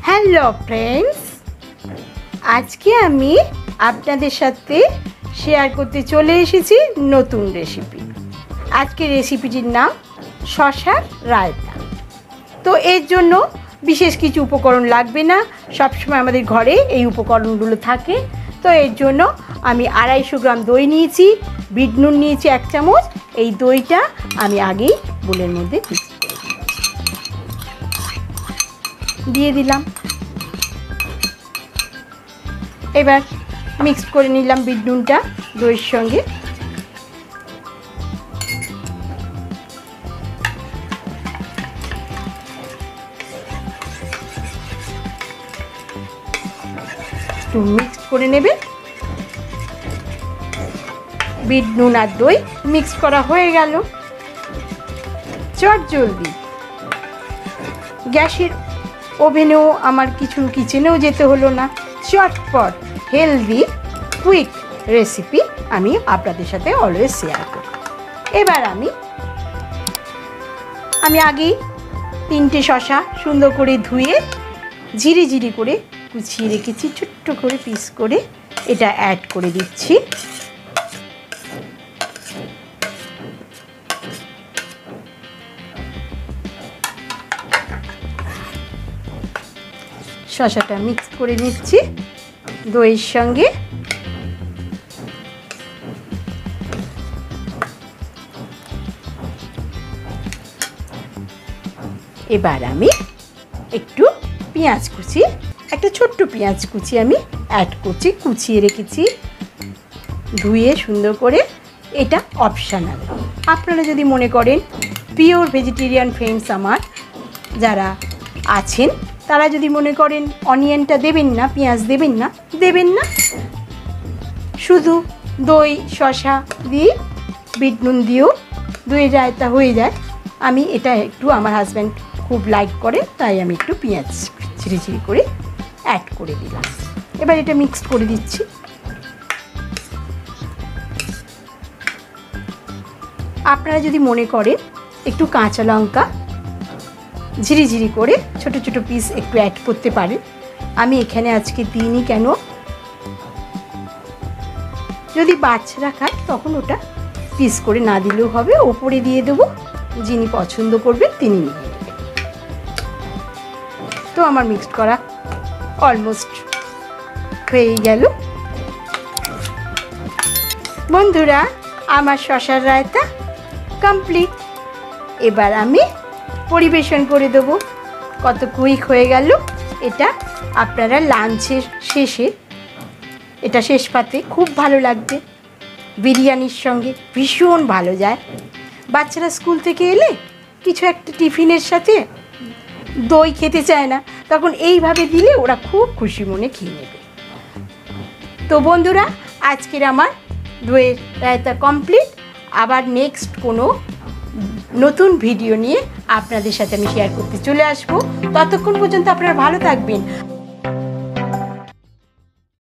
Hello friends, আজকে আমি আপনাদের সাথে শেয়ার করতে চলে এসেছি নতুন রেসিপি। আজকের রেসিপিটির নাম শশার রায়তা। তো এর জন্য বিশেষ কিছু উপকরণ লাগবে না, সবসময় আমাদের ঘরে এই উপকরণগুলো থাকে। তো এর জন্য আমি 250 গ্রাম দই নিয়েছি, বিট নুন নিয়েছি 1 চামচ। এই দইটা আমি আগেই বোলের মধ্যে দিয়ে দিলাম। এবার মিক্সড করে নিলাম বিট নুনটা দইয়ের সঙ্গে। একটু মিক্স করে নেবে। বিট নুন আর দই মিক্স করা হয়ে গেল। চট জলদি গ্যাসের ওভেনেও আমার কিছু কিচেনেও যেতে হলো না, চটপট হেলদি কুইক রেসিপি আমি আপনাদের সাথে অলওয়েজ শেয়ার করি। এবার আমি আগেই 3টে শশা সুন্দর করে ধুয়ে ঝিরি ঝিরি করে কুচিয়ে রেখেছি, ছোট্ট করে পিস করে এটা অ্যাড করে দিচ্ছি। শশাটা মিক্স করে নিচ্ছি দইয়ের সঙ্গে। এবার আমি একটু পেঁয়াজ কুচি, একটা ছোট্ট পেঁয়াজ কুচি আমি অ্যাড করছি, কুচিয়ে রেখেছি ধুয়ে সুন্দর করে। এটা অপশনাল, আপনারা যদি মনে করেন পিওর ভেজিটেরিয়ান ফ্রেন্ডস আমার যারা আছেন, তারা যদি মনে করেন অনিয়নটা দেবেন না, পেঁয়াজ দেবেন না, শুধু দই শশা দিয়ে বিট নুন দিয়েও দই রায়তা হয়ে যায়। আমি এটা একটু, আমার হাজব্যান্ড খুব লাইক করে, তাই আমি একটু পেঁয়াজ ঝিরি ঝিরি করে অ্যাড করে দিলাম। এবার এটা মিক্স করে দিচ্ছি। আপনারা যদি মনে করেন একটু কাঁচা লঙ্কা ঝিরি ঝিরি করে ছোট ছোট পিস একটু অ্যাড করতে পারেন। আমি এখানে আজকে দিইনি, কেন, যদি বাচ্চারা খায় তখন ওটা পিস করে না দিলেও হবে, ওপরে দিয়ে দেবো, যিনি পছন্দ করবেন তিনি নিয়ে নেবেন। তো আমার মিক্সড করা অলমোস্ট হয়ে গেল। বন্ধুরা, আমার শশার রায়তা কমপ্লিট। এবার আমি পরিবেশন করে দেবো। কত কুইক হয়ে গেল এটা। আপনারা লাঞ্চের শেষে এটা শেষ পাতে খুব ভালো লাগবে, বিরিয়ানির সঙ্গে ভীষণ ভালো যায়। বাচ্চারা স্কুল থেকে এলে কিছু একটা টিফিনের সাথে দই খেতে চায় না, তখন এইভাবে দিলে ওরা খুব খুশি মনে খেয়ে নেবে। তো বন্ধুরা, আজকের আমার দইয়ের রায়তা কমপ্লিট। আবার নেক্সট কোনো নতুন ভিডিও নিয়ে আপনাদের সাথে আমি শেয়ার করতে চলে আসবো। ততক্ষণ পর্যন্ত আপনারা ভালো থাকবেন।